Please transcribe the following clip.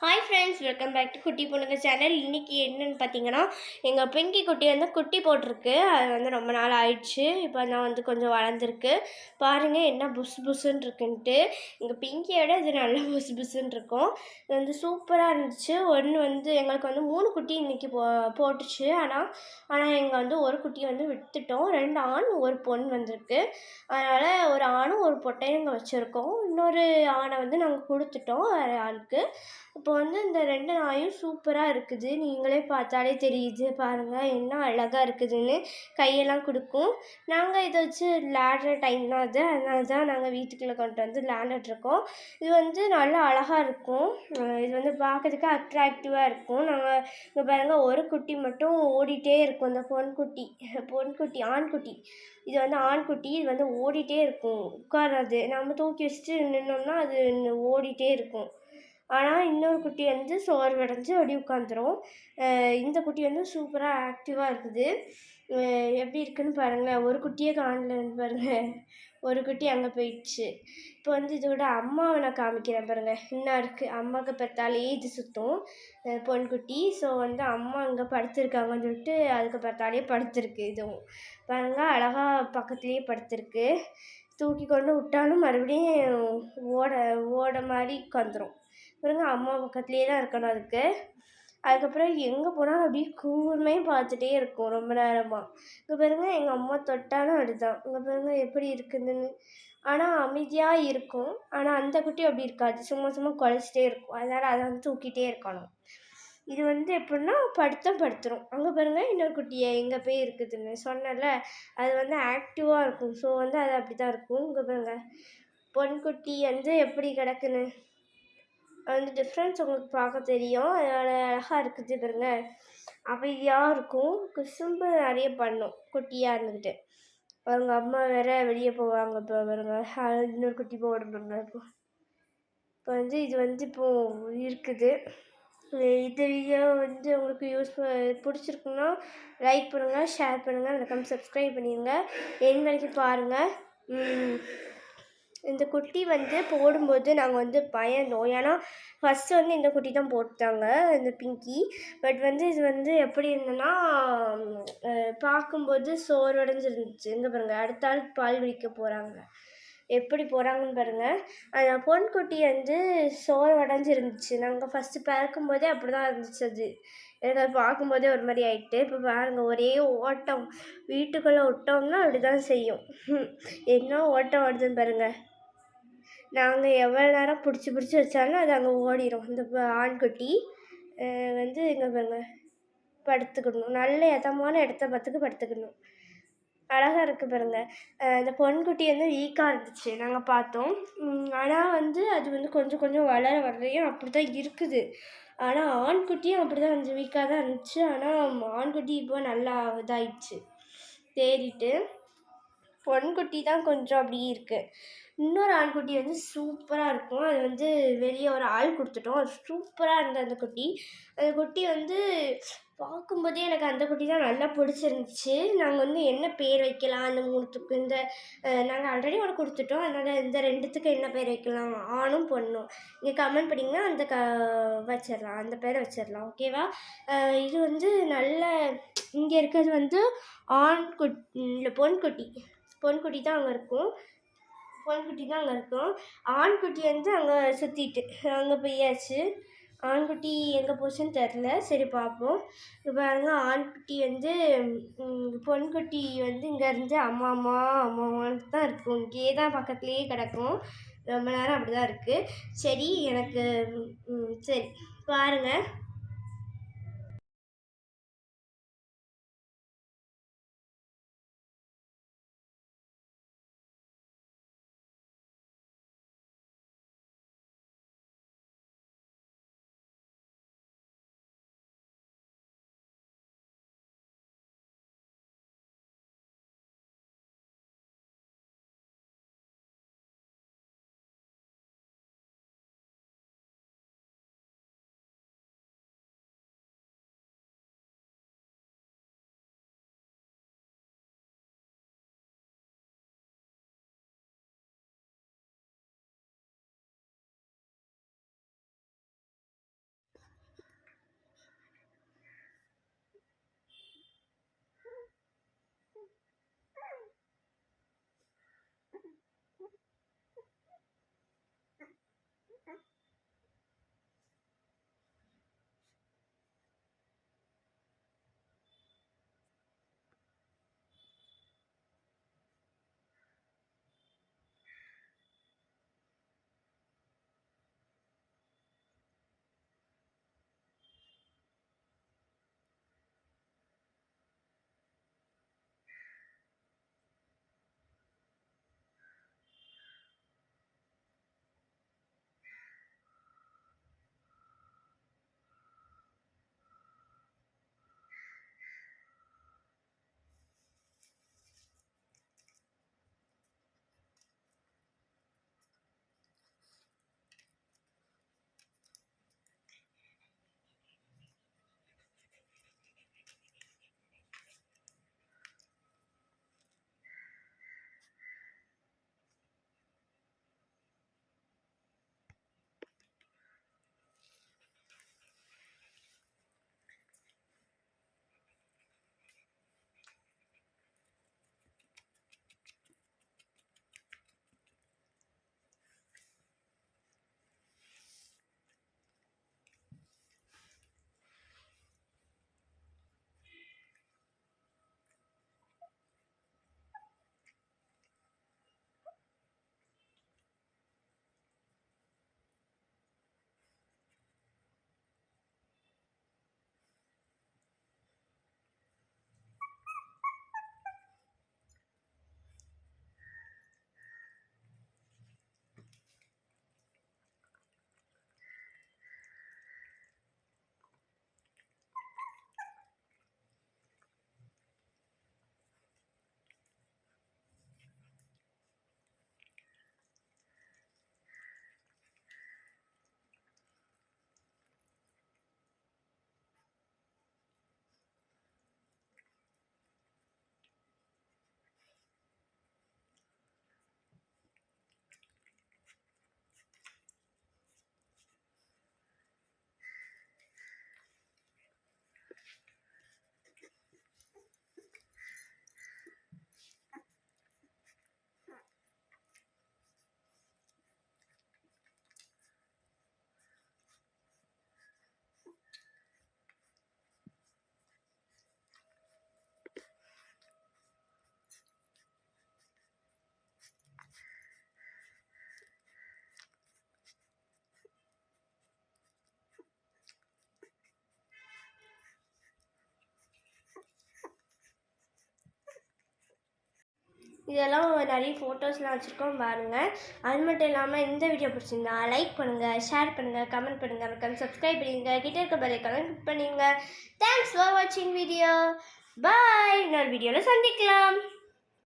Hi friends, welcome back to குட்டி பொண்ணுங்க channel. இன்றைக்கி என்னென்னு பார்த்தீங்கன்னா, எங்கள் பிங்கி குட்டி வந்து குட்டி போட்டிருக்கு. அது வந்து ரொம்ப நாள் ஆயிடுச்சு. இப்போ தான் வந்து கொஞ்சம் வளர்ந்துருக்கு. பாருங்கள் என்ன புஸ் புஸ்ன்னு இருக்குன்ட்டு. எங்கள் பிங்கியோட இது நல்லா புஸ் புஸ்ன்னு இருக்கும். இது வந்து சூப்பராக இருந்துச்சு. ஒன்று வந்து எங்களுக்கு வந்து 3 குட்டி இன்றைக்கி போட்டுச்சு. ஆனால் எங்கள் வந்து ஒரு குட்டியை வந்து விற்றுட்டோம். 2 ஆண் ஒரு பொண் வந்திருக்கு. அதனால் ஒரு ஆணும் ஒரு பொட்டையும் இங்கே வச்சுருக்கோம். இன்னொரு ஆணை வந்து நாங்கள் கொடுத்துட்டோம் வேறு ஆளுக்கு. இப்போ வந்து இந்த 2 நாயும் சூப்பராக இருக்குது. நீங்களே பார்த்தாலே தெரியுது பாருங்கள் என்ன அழகாக இருக்குதுன்னு. கையெல்லாம் கொடுக்கும். நாங்கள் இதை வச்சு விளையாடுற டைம் தான் அது. அதனால தான் நாங்கள் வீட்டுக்குள்ளே கொண்டு வந்து விளையாண்டுட்ருக்கோம். இது வந்து நல்லா அழகாக இருக்கும். இது வந்து பார்க்கறதுக்கு அட்ராக்டிவாக இருக்கும். நாங்கள் இங்கே பாருங்கள் ஒரு குட்டி மட்டும் ஓடிட்டே இருக்கும். இந்த பொன்குட்டி ஆண்குட்டி. இது வந்து ஆண்குட்டி. இது வந்து ஓடிட்டே இருக்கும். உட்காராது. நம்ம தூக்கி வச்சுட்டு நின்னோம்னா அது ஓடிட்டே இருக்கும். ஆனால் இன்னொரு குட்டி வந்து சோர்வடைஞ்சு அப்படியே உட்காந்துரும். இந்த குட்டி வந்து சூப்பராக ஆக்டிவாக இருக்குது. எப்படி இருக்குன்னு பாருங்களேன். ஒரு குட்டியே காணலன்னு பாருங்கள். ஒரு குட்டி அங்கே போயிடுச்சு. இப்போ வந்து இதோட அம்மாவை நான் காமிக்கிறேன் பாருங்கள். இன்னும் இருக்குது. அம்மாவுக்கு பெற்றாலே இது சுற்றும் பொன்குட்டி. ஸோ வந்து அம்மா அங்கே படுத்துருக்காங்கன்னு சொல்லிட்டு அதுக்கு பெற்றாலே படுத்துருக்கு. இதுவும் பாருங்கள் அழகாக பக்கத்துலேயே படுத்துருக்கு. தூக்கி கொண்டு விட்டாலும் மறுபடியும் ஓட மாதிரி உட்காந்துரும். பாருங்க அம்மா பக்கத்துலேயே தான் இருக்கணும் அதுக்கு. அதுக்கப்புறம் எங்கே போனாலும் அப்படியே கூர்மையும் பார்த்துட்டே இருக்கும் ரொம்ப நேரமாக. இங்கே பாருங்க எங்கள் அம்மா தொட்டாலும் அப்படிதான். இங்கே பாருங்க எப்படி இருக்குதுன்னு. ஆனால் அமைதியாக இருக்கும். ஆனால் அந்த குட்டி அப்படி இருக்காது. சும்மா சும்மா குலைச்சிட்டே இருக்கும். அதனால் அதை வந்து தூக்கிட்டே இருக்கணும். இது வந்து எப்படின்னா படுத்துரும். அங்கே பாருங்கள் இன்னொரு குட்டியை எங்கே போய் இருக்குதுன்னு சொன்னல. அது வந்து ஆக்டிவாக இருக்கும். ஸோ வந்து அது அப்படி தான் இருக்கும். இங்கே பாருங்க பொன்குட்டி வந்து எப்படி கிடக்குன்னு. அந்த டிஃப்ரென்ஸ் உங்களுக்கு பார்க்க தெரியும். அதனால் அழகாக இருக்குது பாருங்க. அமைதியாக இருக்கும். குசும்பு நிறைய பண்ணும் குட்டியாக இருந்துக்கிட்டு. அவங்க அம்மா வேறு வெளியே போவாங்க. இப்போ பாருங்க இன்னொரு குட்டி போடுறாங்க. இப்போ வந்து இது வந்து இப்போது இருக்குது. இந்த வீடியோ வந்து உங்களுக்கு பிடிச்சிருக்குன்னா லைக் பண்ணுங்கள், ஷேர் பண்ணுங்கள், மறக்காம சப்ஸ்கிரைப் பண்ணிடுங்க. என் வரைக்கும் பாருங்கள். இந்த குட்டி வந்து போடும்போது நாங்கள் வந்து பயந்தோம். ஏன்னா ஃபஸ்ட்டு வந்து இந்த குட்டி தான் போட்டாங்க இந்த பிங்கி. பட் வந்து இது வந்து எப்படி இருந்ததுன்னா பார்க்கும்போது சோர்வடைஞ்சிருந்துச்சு. இங்கே பாருங்கள் அடுத்த ஆள் பால் குடிக்க போகிறாங்க. எப்படி போகிறாங்கன்னு பாருங்கள். அந்த பொன்குட்டி வந்து சோர்வடைஞ்சிருந்துச்சு. நாங்கள் ஃபஸ்ட்டு பிறக்கும்போதே அப்படி தான் இருந்துச்சு அது. எனக்கு அது பார்க்கும்போதே ஒரு மாதிரி ஆகிட்டு. இப்போ பாருங்கள் ஒரே ஓட்டம். வீட்டுக்குள்ளே விட்டோம்னா அப்படி தான் செய்யும். என்ன ஓட்டம் ஓடுதுன்னு பாருங்கள். நாங்கள் எவ்வளோ நேரம் பிடிச்சி வச்சாலும் அது அங்கே ஓடிடும். இந்த ஆண்குட்டி வந்து இங்கே பாருங்க படுத்துக்கணும். நல்ல எதமான இடத்த பார்த்துக்கு படுத்துக்கணும். அழகாக இருக்குது பாருங்கள். இந்த பொன்குட்டி வந்து வீக்காக இருந்துச்சு நாங்கள் பார்த்தோம். ஆனால் வந்து அது வந்து கொஞ்சம் கொஞ்சம் வரையும் அப்படி தான் இருக்குது. ஆனால் ஆண்குட்டியும் அப்படி தான் கொஞ்சம் வீக்காக தான் இருந்துச்சு. ஆனால் ஆண்குட்டி இப்போ நல்லா இதாகிடுச்சு தேறிட்டு. பொன்குட்டி தான் கொஞ்சம் அப்படி இருக்குது. இன்னொரு ஆண்குட்டி வந்து சூப்பராக இருக்கும். அது வந்து வெளியே ஒரு ஆள் கொடுத்துட்டோம். அது சூப்பராக இருந்தது அந்த குட்டி. அந்த குட்டி வந்து பார்க்கும்போதே எனக்கு அந்த குட்டி தான் நல்லா பிடிச்சிருந்துச்சு. நாங்கள் வந்து என்ன பேர் வைக்கலாம் அந்த 3த்துக்கு. நாங்கள் ஆல்ரெடி ஒன்று கொடுத்துட்டோம். அதனால் இந்த 2த்துக்கு என்ன பேர் வைக்கலாம், ஆணும் பொண்ணும். நீங்கள் கமெண்ட் பண்ணிங்கன்னா வச்சிடலாம், அந்த பேரை வச்சிடலாம். ஓகேவா? இது வந்து நல்ல இங்கே இருக்கிறது வந்து இல்லை பொன்குட்டி தான் அங்கே இருக்கும். ஆண்குட்டி வந்து அங்கே சுற்றிட்டு அங்கே போயாச்சு. ஆண்குட்டி எங்கே போச்சுன்னு தெரில. சரி பார்ப்போம். இப்போ பாருங்க ஆண்குட்டி வந்து பொன்குட்டி வந்து இங்கேருந்து அம்மாவான்னு தான் இருக்கும். இங்கேயே தான் பக்கத்துலேயே கிடக்கும். ரொம்ப நேரம் அப்படி தான் இருக்குது. சரி எனக்கு சரி பாருங்கள். இதெல்லாம் நிறைய ஃபோட்டோஸ்லாம் வச்சுருக்கோம் பாருங்கள். அது மட்டும் இல்லாமல் இந்த வீடியோ பிடிச்சிருந்தா லைக் பண்ணுங்கள், ஷேர் பண்ணுங்கள், கமெண்ட் பண்ணுங்கள், மறக்காம சப்ஸ்கிரைப் பண்ணிடுங்க, கிட்ட இருக்க பெல் ஐகானை கிளிக் பண்ணிடுங்க. தேங்க்ஸ் ஃபார் வாட்சிங் வீடியோ. பாய். இன்னொரு வீடியோவில் சந்திக்கலாம்.